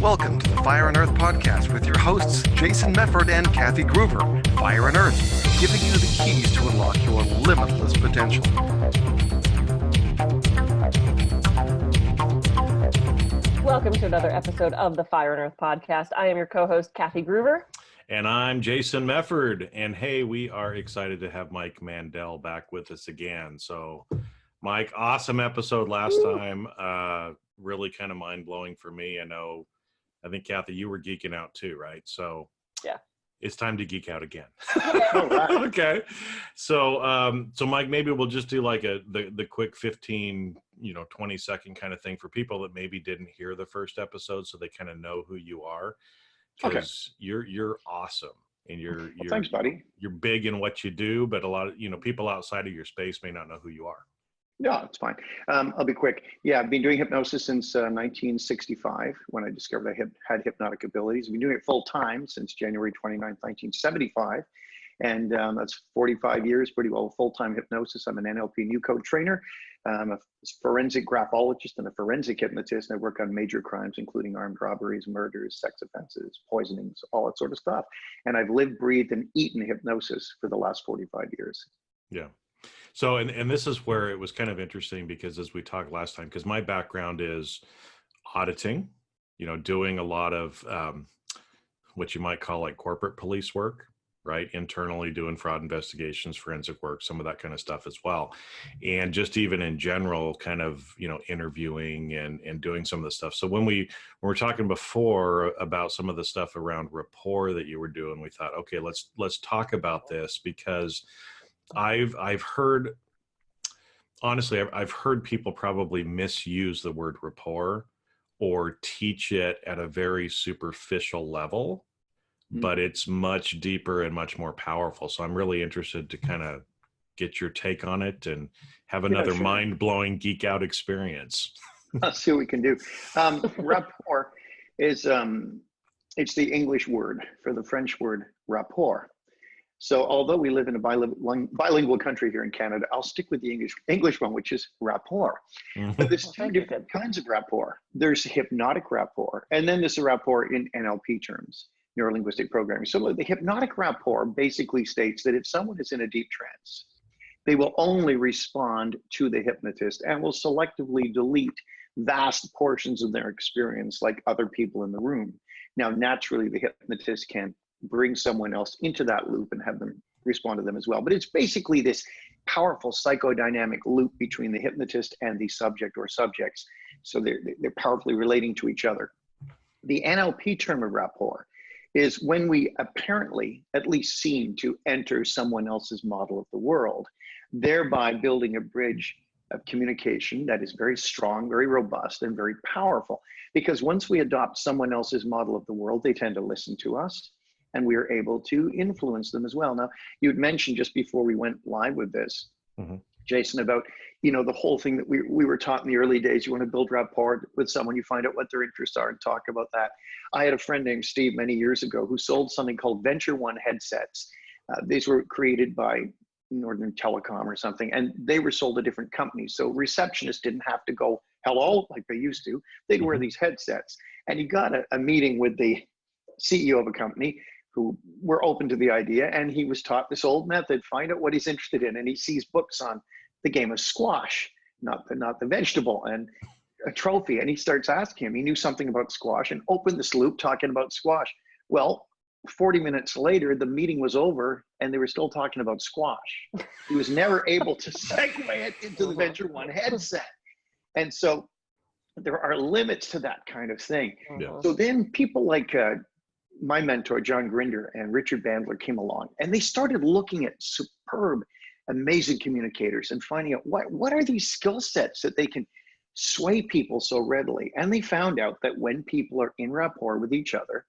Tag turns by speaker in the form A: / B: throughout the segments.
A: Welcome to the Fire and Earth podcast with your hosts, Jason Mefford and Kathy Groover. Fire and Earth, giving you the keys to unlock your limitless potential.
B: Welcome to another episode of the Fire and Earth podcast. I am your co-host, Kathy Groover.
C: And I'm Jason Mefford. And hey, we are excited to have Mike Mandel back with us again. So, Mike, awesome episode last time. Really kind of mind-blowing for me. I think, Kathy, you were geeking out too, right? So
B: yeah,
C: it's time to geek out again.
B: All right.
C: Okay. So, Mike, maybe we'll just do like the quick 15, 20-second kind of thing for people that maybe didn't hear the first episode, so they kind of know who you are. Because you're awesome, and you're
D: thanks, buddy.
C: You're big in what you do, but a lot of people outside of your space may not know who you are.
D: No, it's fine. I'll be quick. Yeah, I've been doing hypnosis since 1965 when I discovered I had hypnotic abilities. I've been doing it full time since January 29th, 1975. And that's 45 years, pretty well full-time hypnosis. I'm an NLP new code trainer. I'm a forensic graphologist and a forensic hypnotist. And I work on major crimes, including armed robberies, murders, sex offenses, poisonings, all that sort of stuff. And I've lived, breathed, and eaten hypnosis for the last 45 years.
C: Yeah. So, and this is where it was kind of interesting because as we talked last time, because my background is auditing, doing a lot of what you might call like corporate police work, right? Internally doing fraud investigations, forensic work, some of that kind of stuff as well. And just even in general, kind of, interviewing and doing some of the stuff. So when we were talking before about some of the stuff around Rapport that you were doing, we thought, okay, let's talk about this because I've heard, honestly, I've heard people probably misuse the word rapport or teach it at a very superficial level, but it's much deeper and much more powerful. So I'm really interested to kind of get your take on it and have another mind-blowing geek out experience.
D: Let's see what we can do. Rapport is, it's the English word for the French word rapport. So although we live in a bilingual country here in Canada, I'll stick with the English one, which is rapport. But there's two different kinds of rapport. There's hypnotic rapport, and then there's a rapport in NLP terms, neuro-linguistic programming. So the hypnotic rapport basically states that if someone is in a deep trance, they will only respond to the hypnotist and will selectively delete vast portions of their experience like other people in the room. Now, naturally, the hypnotist can bring someone else into that loop and have them respond to them as well. But it's basically this powerful psychodynamic loop between the hypnotist and the subject or subjects. So they're powerfully relating to each other. The NLP term of rapport is when we apparently at least seem to enter someone else's model of the world, thereby building a bridge of communication that is very strong, very robust, and very powerful. Because once we adopt someone else's model of the world, they tend to listen to us, and we are able to influence them as well. Now, you had mentioned just before we went live with this, Jason, about, the whole thing that we were taught in the early days. You want to build rapport with someone, you find out what their interests are and talk about that. I had a friend named Steve many years ago who sold something called Venture One headsets. These were created by Northern Telecom or something, and they were sold to different companies. So receptionists didn't have to go hello like they used to. They'd wear these headsets. And he got a meeting with the CEO of a company who were open to the idea, and he was taught this old method: find out what he's interested in. And he sees books on the game of squash, not the vegetable, and a trophy. And he starts asking him, he knew something about squash, and opened this loop talking about squash. Well, 40 minutes later, the meeting was over and they were still talking about squash. He was never able to segue it into the Venture One headset. And so there are limits to that kind of thing.
C: Yeah.
D: So then people like my mentor, John Grinder, and Richard Bandler came along, and they started looking at superb, amazing communicators and finding out what are these skill sets that they can sway people so readily. And they found out that when people are in rapport with each other,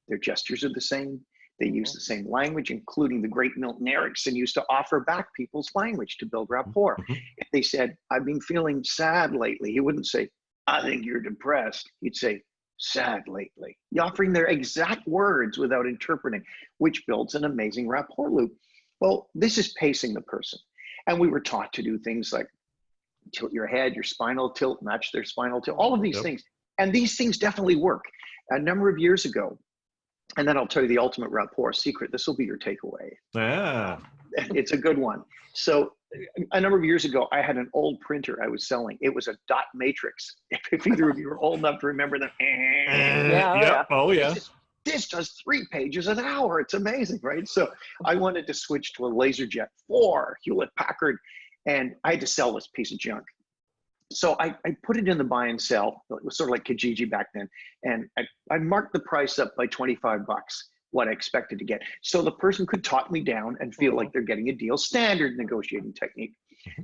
D: their gestures are the same. They use the same language, including the great Milton Erickson used to offer back people's language to build rapport. If they said, I've been feeling sad lately, he wouldn't say, I think you're depressed. He'd say, sad lately. Offering their exact words without interpreting, which builds an amazing rapport loop. Well, this is pacing the person. And we were taught to do things like tilt your head, your spinal tilt, match their spinal tilt, all of these things. And these things definitely work. a number of years ago, and then I'll tell you the ultimate rapport secret. This will be your takeaway.
C: Yeah.
D: It's a good one. So a number of years ago, I had an old printer I was selling. It was a dot matrix. If either of you are old enough to remember them.
C: Yeah. Oh, yeah.
D: This does 3 pages an hour. It's amazing, right? So I wanted to switch to a LaserJet 4 Hewlett Packard, and I had to sell this piece of junk. So I put it in the buy and sell. It was sort of like Kijiji back then. And I marked the price up by $25, what I expected to get. So the person could talk me down and feel like they're getting a deal. Standard negotiating technique.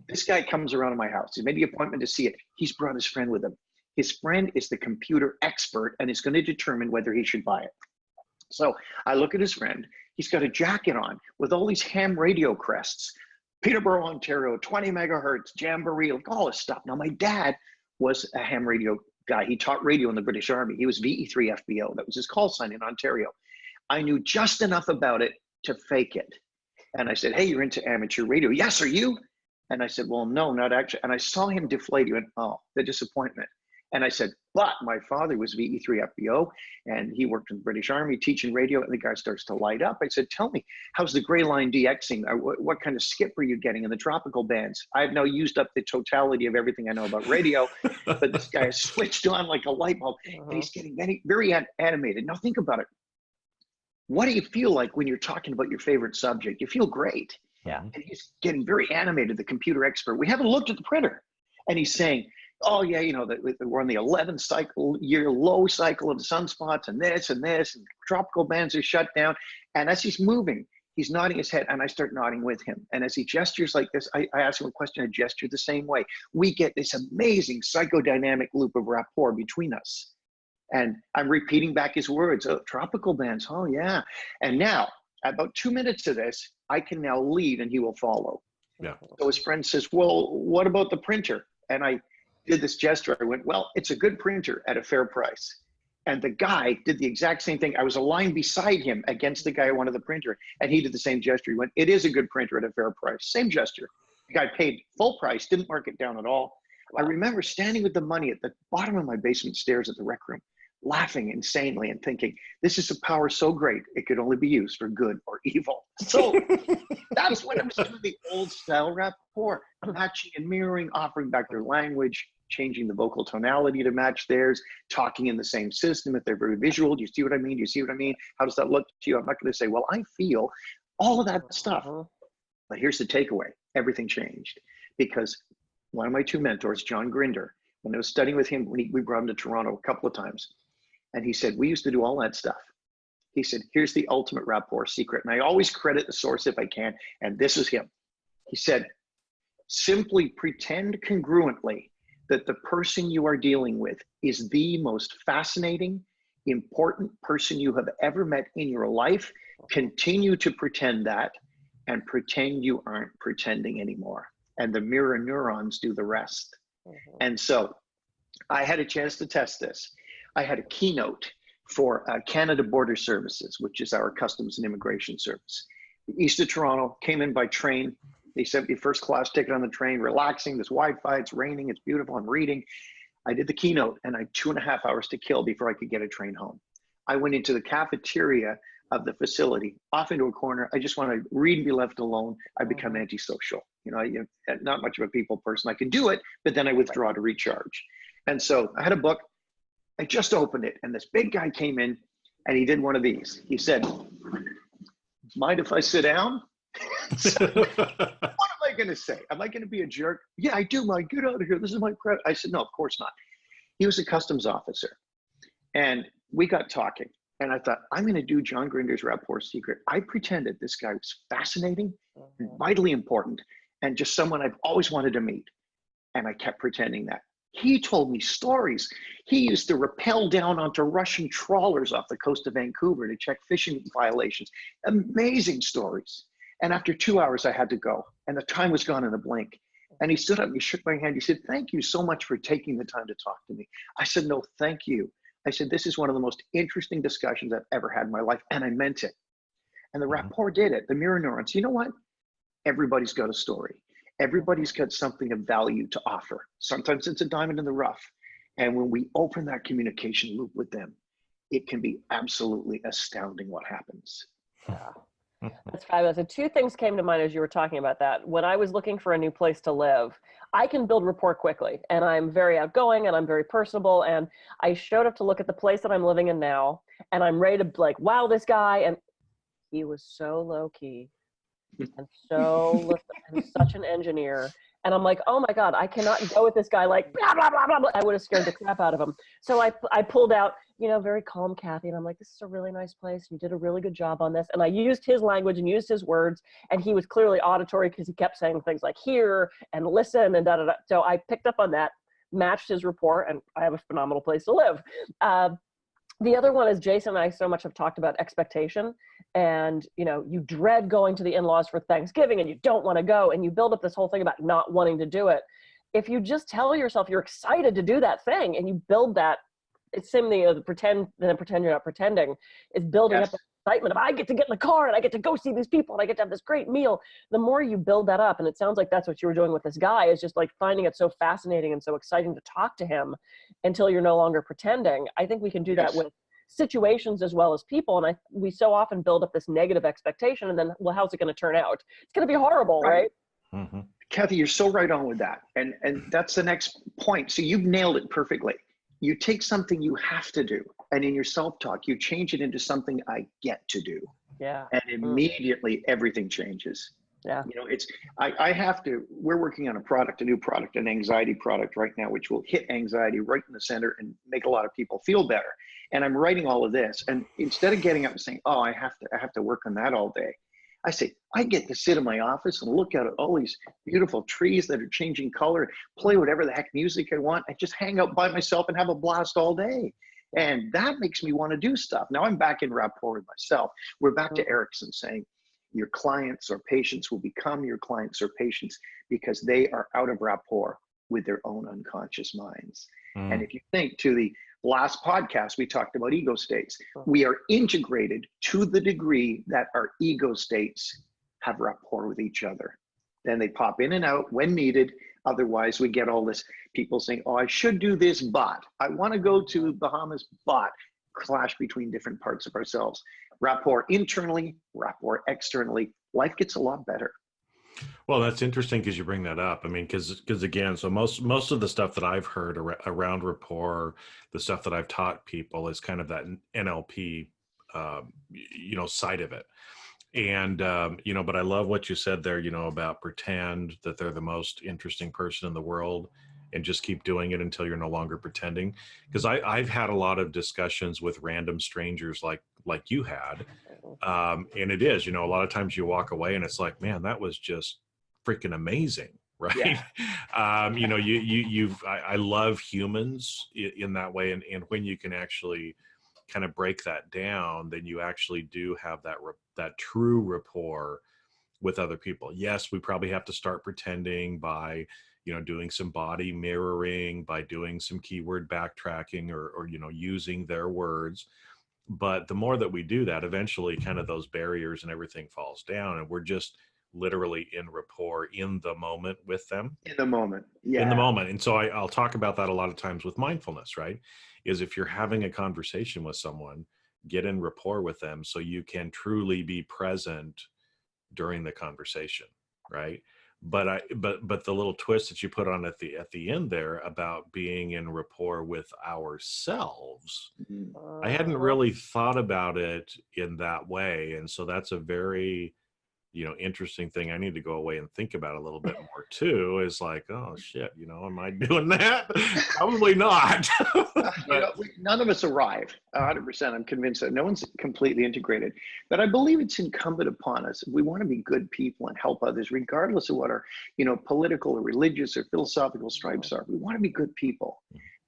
D: This guy comes around to my house. He made the appointment to see it. He's brought his friend with him. His friend is the computer expert and is going to determine whether he should buy it. So I look at his friend. He's got a jacket on with all these ham radio crests. Peterborough, Ontario, 20 megahertz, Jamboree, like all this stuff. Now, my dad was a ham radio guy. He taught radio in the British Army. He was VE3 FBO. That was his call sign in Ontario. I knew just enough about it to fake it. And I said, hey, you're into amateur radio. Yes, are you? And I said, well, no, not actually. And I saw him deflate. He went, oh, the disappointment. And I said, but my father was VE3 FBO and he worked in the British Army teaching radio, and the guy starts to light up. I said, tell me, how's the gray line DXing? What kind of skip are you getting in the tropical bands? I've now used up the totality of everything I know about radio, but this guy is switched on like a light bulb and he's getting very animated. Now think about it. What do you feel like when you're talking about your favorite subject? You feel great.
B: Yeah.
D: And he's getting very animated, the computer expert. We haven't looked at the printer. And he's saying, oh yeah, you know, we're on the 11th year low cycle of the sunspots and this, and tropical bands are shut down. And as he's moving, he's nodding his head and I start nodding with him. And as he gestures like this, I ask him a question, I gesture the same way. We get this amazing psychodynamic loop of rapport between us. And I'm repeating back his words, oh, tropical bands, oh yeah. And now, about 2 minutes of this, I can now lead and he will follow.
C: Yeah.
D: So his friend says, well, what about the printer? And I did this gesture. I went, well, it's a good printer at a fair price. And the guy did the exact same thing. I was aligned beside him against the guy who wanted the printer. And he did the same gesture. He went, it is a good printer at a fair price. Same gesture. The guy paid full price, didn't mark it down at all. Wow. I remember standing with the money at the bottom of my basement stairs at the rec room, laughing insanely and thinking, this is a power so great, it could only be used for good or evil. So that's when I was doing the old style rapport, matching and mirroring, offering back their language, changing the vocal tonality to match theirs, talking in the same system. If they're very visual, do you see what I mean? Do you see what I mean? How does that look to you? I'm not going to say, well, I feel all of that stuff. But here's the takeaway. Everything changed because one of my two mentors, John Grinder, when I was studying with him, we brought him to Toronto a couple of times. And he said, we used to do all that stuff. He said, here's the ultimate rapport secret. And I always credit the source if I can. And this is him. He said, simply pretend congruently that the person you are dealing with is the most fascinating, important person you have ever met in your life. Continue to pretend that and pretend you aren't pretending anymore. And the mirror neurons do the rest. And so I had a chance to test this. I had a keynote for Canada Border Services, which is our customs and immigration service. East of Toronto, came in by train. They sent me first class ticket on the train, relaxing, there's Wi-Fi, it's raining, it's beautiful, I'm reading. I did the keynote and I had 2.5 hours to kill before I could get a train home. I went into the cafeteria of the facility, off into a corner. I just want to read and be left alone. I become antisocial. You know, I'm not much of a people person. I can do it, but then I withdraw to recharge. And so I had a book. I just opened it and this big guy came in and he did one of these. He said, mind if I sit down? So, what am I going to say? Am I going to be a jerk? Yeah, I do, Mike. Get out of here. This is my crap. I said, no, of course not. He was a customs officer. And we got talking. And I thought, I'm going to do John Grinder's rapport secret. I pretended this guy was fascinating and vitally important and just someone I've always wanted to meet. And I kept pretending that. He told me stories. He used to rappel down onto Russian trawlers off the coast of Vancouver to check fishing violations. Amazing stories. And after 2 hours, I had to go. And the time was gone in a blink. And he stood up and he shook my hand. He said, thank you so much for taking the time to talk to me. I said, no, thank you. I said, this is one of the most interesting discussions I've ever had in my life. And I meant it. And the rapport did it, the mirror neurons. You know what? Everybody's got a story. Everybody's got something of value to offer. Sometimes it's a diamond in the rough. And when we open that communication loop with them, it can be absolutely astounding what happens.
B: Yeah. That's fabulous. And two things came to mind as you were talking about that. When I was looking for a new place to live, I can build rapport quickly, and I'm very outgoing and I'm very personable. And I showed up to look at the place that I'm living in now, and I'm ready to like, wow, this guy. And he was so low key and so and such an engineer. And I'm like, oh my God, I cannot go with this guy like blah, blah, blah, blah, blah. I would have scared the crap out of him. So I pulled out, very calm Kathy. And I'm like, this is a really nice place. You did a really good job on this. And I used his language and used his words. And he was clearly auditory because he kept saying things like hear and listen and da da da. So I picked up on that, matched his rapport, and I have a phenomenal place to live. The other one is Jason and I so much have talked about expectation, and you dread going to the in-laws for Thanksgiving and you don't want to go, and you build up this whole thing about not wanting to do it. If you just tell yourself you're excited to do that thing and you build that, it's same thing, the pretend you're not pretending, is building up the excitement of I get to get in the car and I get to go see these people and I get to have this great meal. The more you build that up, and it sounds like that's what you were doing with this guy, is just like finding it so fascinating and so exciting to talk to him until you're no longer pretending. I think we can do that with situations as well as people. And we so often build up this negative expectation, and then, well, how's it going to turn out? It's going to be horrible, right?
C: Mm-hmm.
D: Kathy, you're so right on with that. And that's the next point. So you've nailed it perfectly. You take something you have to do, and in your self-talk, you change it into something I get to do.
B: Yeah.
D: And immediately everything changes.
B: Yeah.
D: I have to, we're working on a new product, an anxiety product right now, which will hit anxiety right in the center and make a lot of people feel better. And I'm writing all of this. And instead of getting up and saying, oh, I have to work on that all day, I say, I get to sit in my office and look out at all these beautiful trees that are changing color, play whatever the heck music I want, and just hang out by myself and have a blast all day. And that makes me want to do stuff. Now I'm back in rapport with myself. We're back to Erickson saying, your clients or patients will become your clients or patients because they are out of rapport with their own unconscious minds. And if you think to the last podcast, we talked about ego states. We are integrated to the degree that our ego states have rapport with each other. Then they pop in and out when needed. Otherwise, we get all this people saying, oh, I should do this, but I want to go to Bahamas, but clash between different parts of ourselves. Rapport internally, rapport externally. Life gets a lot better.
C: Well, that's interesting because you bring that up. I mean, because again, so most of the stuff that I've heard around rapport, the stuff that I've taught people is kind of that NLP, side of it. And, but I love what you said there, about pretend that they're the most interesting person in the world and just keep doing it until you're no longer pretending. Because I've had a lot of discussions with random strangers like you had. And it is, a lot of times you walk away and it's like, man, that was just freaking amazing. Right.
D: Yeah.
C: I love humans in that way. And when you can actually kind of break that down, then you actually do have that true rapport with other people. Yes, we probably have to start pretending by, doing some body mirroring, by doing some keyword backtracking or using their words. But the more that we do that, eventually kind of those barriers and everything falls down, and we're just literally in rapport in the moment with them.
D: In the moment. Yeah.
C: In the moment. And so I'll talk about that a lot of times with mindfulness, right? Is if you're having a conversation with someone, get in rapport with them so you can truly be present during the conversation, right? But the little twist that you put on at the end there about being in rapport with ourselves, I hadn't really thought about it in that way. And so that's a very, interesting thing I need to go away and think about a little bit more too, is like, oh shit, am I doing that? Probably not.
D: None of us arrive 100%. I'm convinced that no one's completely integrated, but I believe it's incumbent upon us. If we want to be good people and help others, regardless of what our, political or religious or philosophical stripes are, we want to be good people.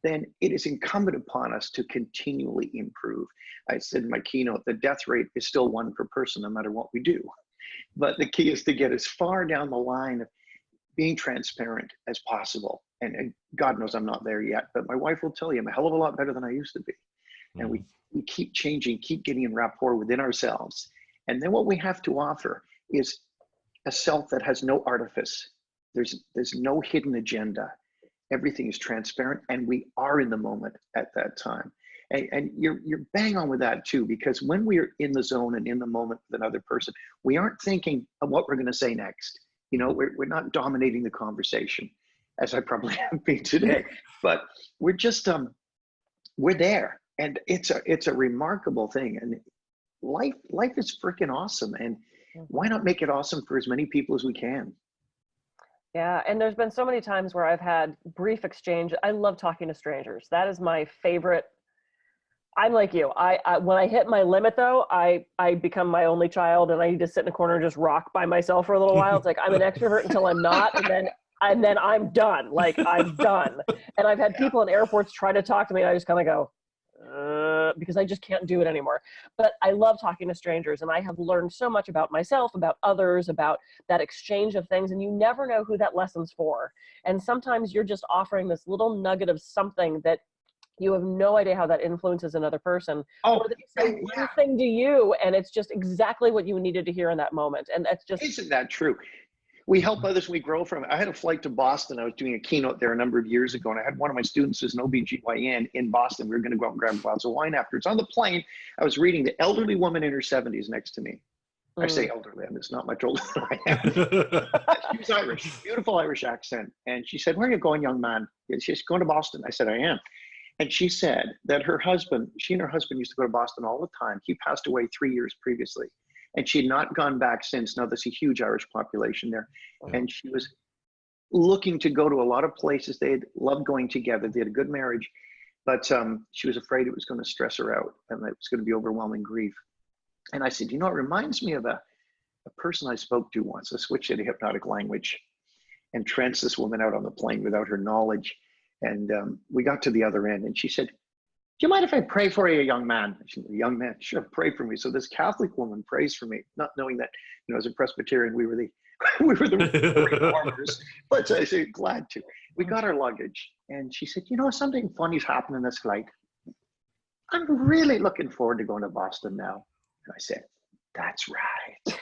D: Then it is incumbent upon us to continually improve. I said in my keynote, the death rate is still 1 per person, no matter what we do. But the key is to get as far down the line of being transparent as possible. And God knows I'm not there yet, but my wife will tell you I'm a hell of a lot better than I used to be. And we keep changing, keep getting in rapport within ourselves. And then what we have to offer is a self that has no artifice. There's no hidden agenda. Everything is transparent, and we are in the moment at that time. And you're bang on with that too, because when we're in the zone and in the moment with another person, we aren't thinking of what we're going to say next. You know, we're not dominating the conversation, as I probably have been today, but we're just we're there, and it's a remarkable thing. And life is freaking awesome, and why not make it awesome for as many people as we can?
B: Yeah, and there's been so many times where I've had brief exchange. I love talking to strangers. That is my favorite. I'm like you. I when I hit my limit though, I become my only child, and I need to sit in a corner and just rock by myself for a little while. It's like I'm an extrovert until I'm not, and then I'm done. Like I'm done. And I've had people in airports try to talk to me, and I just kind of go, because I just can't do it anymore. But I love talking to strangers, and I have learned so much about myself, about others, about that exchange of things, and you never know who that lesson's for. And sometimes you're just offering this little nugget of something that you have no idea how that influences another person.
D: Oh,
B: or they say one thing to you, and it's just exactly what you needed to hear in that moment. And that's just...
D: Isn't that true? We help others, we grow from it. I had a flight to Boston. I was doing a keynote there a number of years ago, and I had one of my students as an OBGYN in Boston. We were going to go out and grab a glass of wine afterwards. On the plane, I was reading the elderly woman in her 70s next to me. I say elderly, I'm just not much older than I am. She was Irish, beautiful Irish accent. And she said, "Where are you going, young man?" She's going to Boston. I said, "I am." And she said that her husband, she and her husband used to go to Boston all the time. He passed away 3 years previously, and she had not gone back since. Now there's a huge Irish population there. And she was looking to go to a lot of places. They had loved going together. They had a good marriage, but she was afraid it was going to stress her out, and it was going to be overwhelming grief. And I said, you know, it reminds me of a person I spoke to once. I switched into hypnotic language and tranced this woman out on the plane without her knowledge. And we got to the other end, and she said, "Do you mind if I pray for you, young man?" She said, "Young man, sure, pray for me." So this Catholic woman prays for me, not knowing that, you know, as a Presbyterian, we were the reformers. But I said, glad to. We got our luggage, and she said, "You know, something funny's happened in this flight. I'm really looking forward to going to Boston now." And I said, "That's right."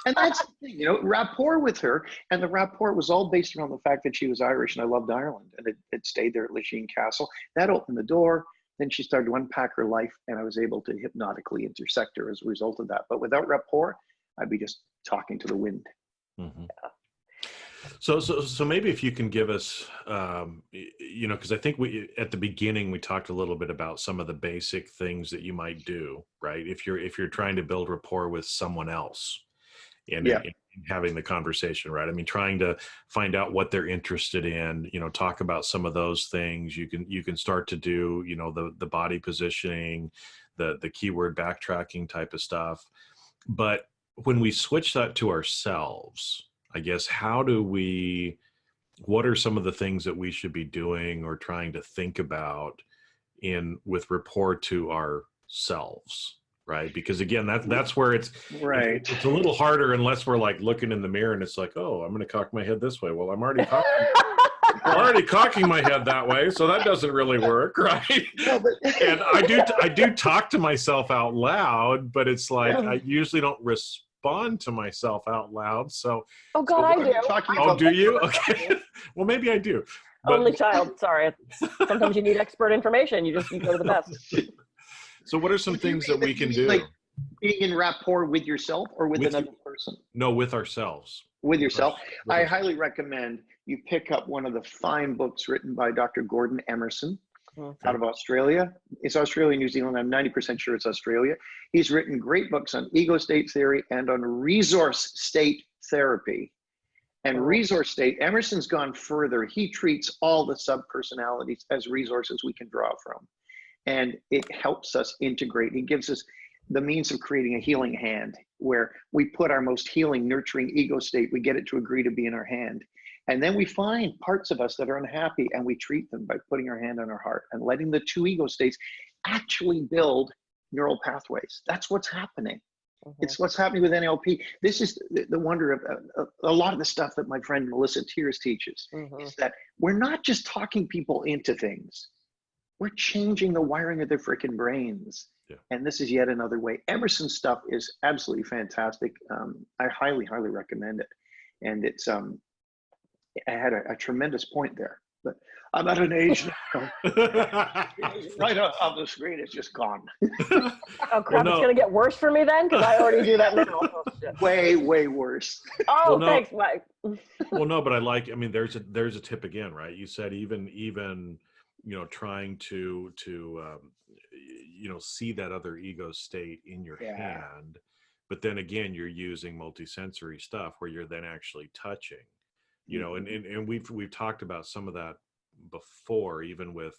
D: And that's the thing, you know, rapport with her. And the rapport was all based around the fact that she was Irish, and I loved Ireland, and it stayed there at Lachine Castle. That opened the door. Then she started to unpack her life, and I was able to hypnotically intersect her as a result of that. But without rapport, I'd be just talking to the wind.
C: Mm-hmm. So maybe if you can give us, you know, because I think at the beginning we talked a little bit about some of the basic things that you might do, right? If you're trying to build rapport with someone else. And having the conversation, right? I mean, trying to find out what they're interested in, you know, talk about some of those things. You can start to do, you know, the body positioning, the keyword backtracking type of stuff. But when we switch that to ourselves, I guess, what are some of the things that we should be doing or trying to think about with rapport to ourselves? Right. Because again, that's where it's
D: right.
C: It's a little harder unless we're like looking in the mirror and it's like, oh, I'm going to cock my head this way. Well, I'm already cocking my head that way. So that doesn't really work. Right. No, and I do talk to myself out loud, but it's like, I usually don't respond to myself out loud. So,
B: oh God, I do.
C: Oh, do you? Okay. Well, maybe I do. But,
B: only child. Sorry. Sometimes you need expert information. You go to the best.
C: So what are some things that we can do?
D: Like being in rapport with yourself or with another person?
C: No, with ourselves.
D: With yourself. I highly recommend you pick up one of the fine books written by Dr. Gordon Emerson out of Australia. It's Australia, New Zealand. I'm 90% sure it's Australia. He's written great books on ego state theory and on resource state therapy. And resource state, Emerson's gone further. He treats all the subpersonalities as resources we can draw from. And it helps us integrate. It gives us the means of creating a healing hand where we put our most healing, nurturing ego state, we get it to agree to be in our hand. And then we find parts of us that are unhappy and we treat them by putting our hand on our heart and letting the two ego states actually build neural pathways. That's what's happening. It's what's happening with NLP. This is the wonder of a lot of the stuff that my friend Melissa Tiers teaches, is that we're not just talking people into things. We're changing the wiring of their freaking brains. Yeah. And this is yet another way. Emerson's stuff is absolutely fantastic. I highly, highly recommend it. And it's, I had a tremendous point there. But I'm at an age now. Right on the screen, it's just gone.
B: Oh crap! It's gonna get worse for me then, because I already do that now. Oh, shit.
D: Way worse.
B: Oh, thanks, Mike.
C: Well, no, but I mean, there's a tip again, right? You said even trying to see that other ego state in your hand, but then again, you're using multisensory stuff where you're then actually touching, and we've talked about some of that before, even with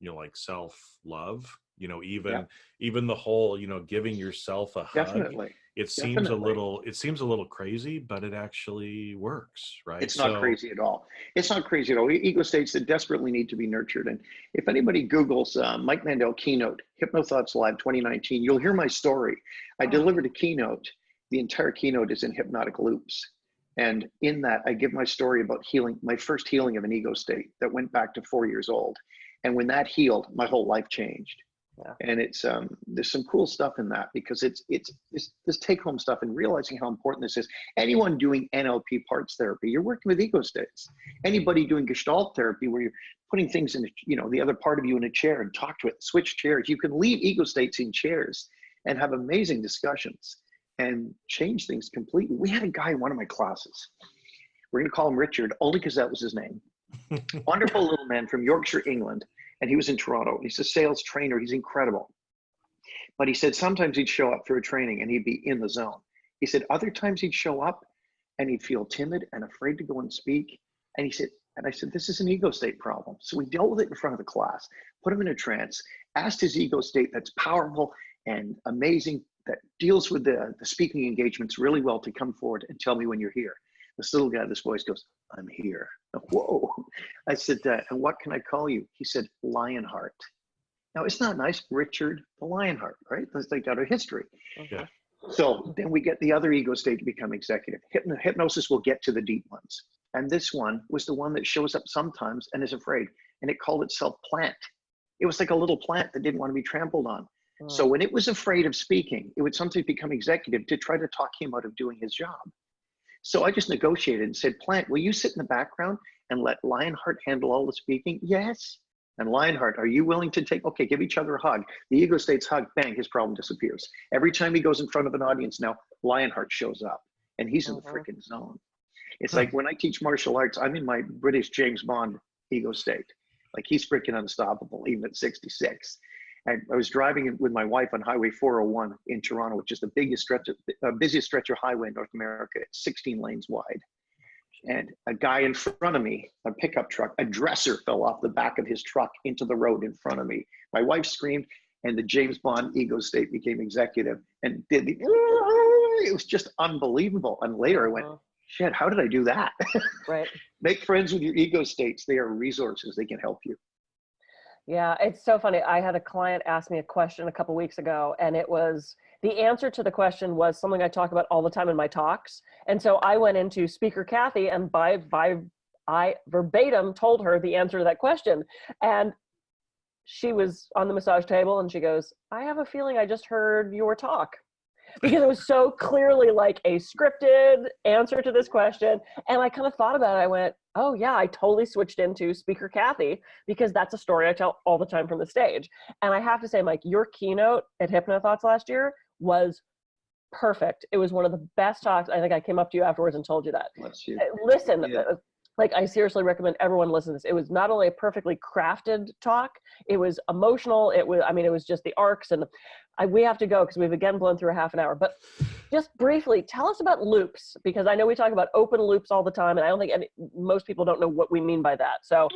C: like self-love, even the whole giving yourself a hug.
D: Definitely.
C: It seems a little crazy, but it actually works, right?
D: It's not crazy at all. It's not crazy at all. Ego states that desperately need to be nurtured. And if anybody Googles Mike Mandel keynote, Hypnothoughts Live 2019, you'll hear my story. I delivered a keynote. The entire keynote is in hypnotic loops. And in that, I give my story about healing, my first healing of an ego state that went back to 4 years old. And when that healed, my whole life changed. Yeah. And it's there's some cool stuff in that, because it's this take-home stuff and realizing how important this is. Anyone doing NLP parts therapy, you're working with ego states. Anybody doing Gestalt therapy, where you're putting things in, the other part of you in a chair and talk to it, switch chairs. You can leave ego states in chairs and have amazing discussions and change things completely. We had a guy in one of my classes. We're going to call him Richard, only because that was his name. Wonderful little man from Yorkshire, England. And he was in Toronto. He's a sales trainer. He's incredible. But he said sometimes he'd show up for a training and he'd be in the zone. He said other times he'd show up and he'd feel timid and afraid to go and speak. And he said, and I said, this is an ego state problem. So we dealt with it in front of the class, put him in a trance, asked his ego state that's powerful and amazing, that deals with the speaking engagements really well, to come forward and tell me when you're here. This little guy, this voice goes, I'm here. Whoa. I said, and what can I call you? He said, Lionheart. Now, it's not nice, Richard the Lionheart, right? That's like out of history.
C: Yeah.
D: So then we get the other ego state to become executive. Hypnosis will get to the deep ones. And this one was the one that shows up sometimes and is afraid. And it called itself plant. It was like a little plant that didn't want to be trampled on. Oh. So when it was afraid of speaking, it would sometimes become executive to try to talk him out of doing his job. So I just negotiated and said, Plant, will you sit in the background and let Lionheart handle all the speaking? Yes. And Lionheart, are you willing to okay, give each other a hug. The ego states hug, bang, his problem disappears. Every time he goes in front of an audience now, Lionheart shows up and he's in the freaking zone. It's like when I teach martial arts, I'm in my British James Bond ego state. Like he's freaking unstoppable, even at 66. I was driving with my wife on Highway 401 in Toronto, which is the busiest stretch of highway in North America. It's 16 lanes wide. And a guy in front of me, a pickup truck, a dresser fell off the back of his truck into the road in front of me. My wife screamed, and the James Bond ego state became executive and did it was just unbelievable. And later I went, shit, how did I do that?
B: Right.
D: Make friends with your ego states. They are resources. They can help you.
B: Yeah, it's so funny. I had a client ask me a question a couple weeks ago, and it was, the answer to the question was something I talk about all the time in my talks. And so I went into Speaker Kathy and I verbatim told her the answer to that question. And she was on the massage table and she goes, I have a feeling I just heard your talk. Because it was so clearly like a scripted answer to this question. And I kind of thought about it. I went, oh yeah, I totally switched into Speaker Kathy, because that's a story I tell all the time from the stage. And I have to say, Mike, your keynote at Hypnothoughts last year was perfect. It was one of the best talks. I think I came up to you afterwards and told you that. Listen, like I seriously recommend everyone listen to this. It was not only a perfectly crafted talk, it was emotional. It was just the arcs, and we have to go because we've again blown through a half an hour. But just briefly, tell us about loops, because I know we talk about open loops all the time, and I don't think most people don't know what we mean by that. So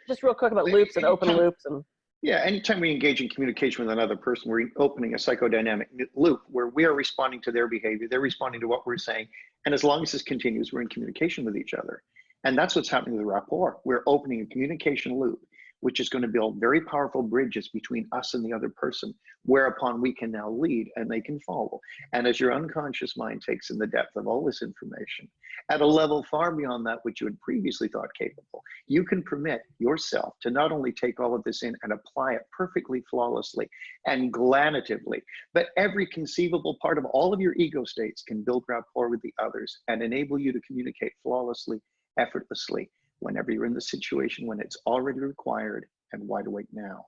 B: just real quick about loops and open loops. And
D: yeah, anytime we engage in communication with another person, we're opening a psychodynamic loop where we are responding to their behavior, they're responding to what we're saying. And as long as this continues, we're in communication with each other. And that's what's happening with Rapport. We're opening a communication loop, which is going to build very powerful bridges between us and the other person, whereupon we can now lead and they can follow. And as your unconscious mind takes in the depth of all this information, at a level far beyond that which you had previously thought capable, you can permit yourself to not only take all of this in and apply it perfectly, flawlessly, and glanatively, but every conceivable part of all of your ego states can build rapport with the others and enable you to communicate flawlessly, effortlessly, whenever you're in the situation when it's already required and wide awake now.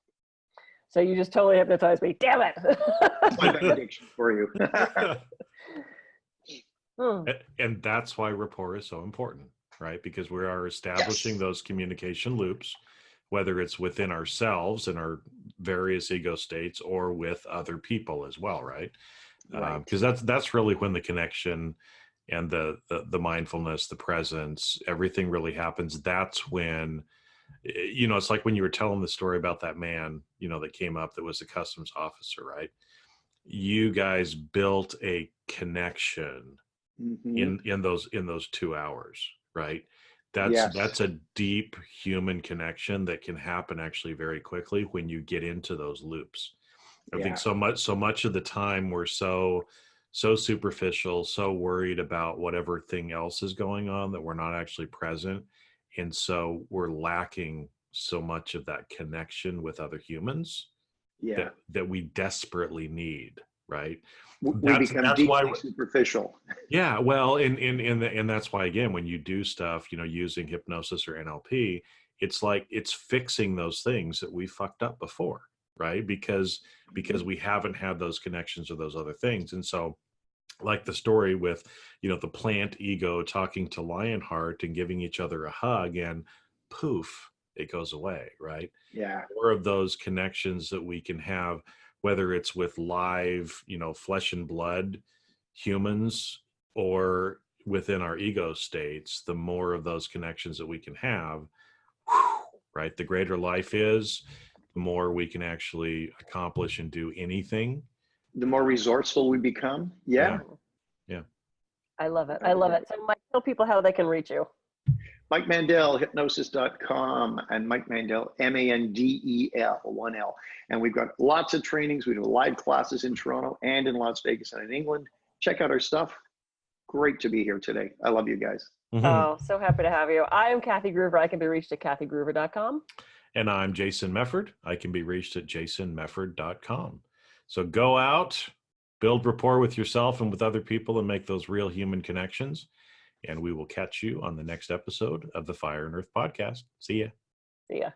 B: So you just totally hypnotized me. Damn it.
D: My benediction for you.
C: And that's why rapport is so important, right? Because we are establishing those communication loops, whether it's within ourselves and our various ego states or with other people as well, right? Because that's really when the connection and the mindfulness, the presence, everything really happens. That's when, it's like when you were telling the story about that man, that came up that was a customs officer, right? You guys built a connection in those 2 hours, right? That's a deep human connection that can happen actually very quickly when you get into those loops. I think so much of the time we're so superficial, so worried about whatever thing else is going on that we're not actually present. And so we're lacking so much of that connection with other humans that we desperately need, right?
D: We become deeply superficial.
C: Yeah, well, and that's why, again, when you do stuff, using hypnosis or NLP, it's like it's fixing those things that we fucked up before, right? Because we haven't had those connections or those other things. And so, like the story with, the plant ego talking to Lionheart and giving each other a hug, and poof, it goes away, right?
D: Yeah.
C: More of those connections that we can have, whether it's with live, flesh and blood humans or within our ego states, the more of those connections that we can have, right? The greater life is, the more we can actually accomplish and do anything.
D: The more resourceful we become. Yeah.
B: I love it. So Mike, tell people how they can reach you.
D: Mike Mandel, hypnosis.com, and Mike Mandel, Mandel, 1L. And we've got lots of trainings. We do live classes in Toronto and in Las Vegas and in England. Check out our stuff. Great to be here today. I love you guys.
B: Oh, so happy to have you. I am Kathy Groover. I can be reached at kathygruver.com.
C: And I'm Jason Mefford. I can be reached at jasonmefford.com. So go out, build rapport with yourself and with other people, and make those real human connections. And we will catch you on the next episode of the Fire and Earth podcast. See ya.
B: See ya.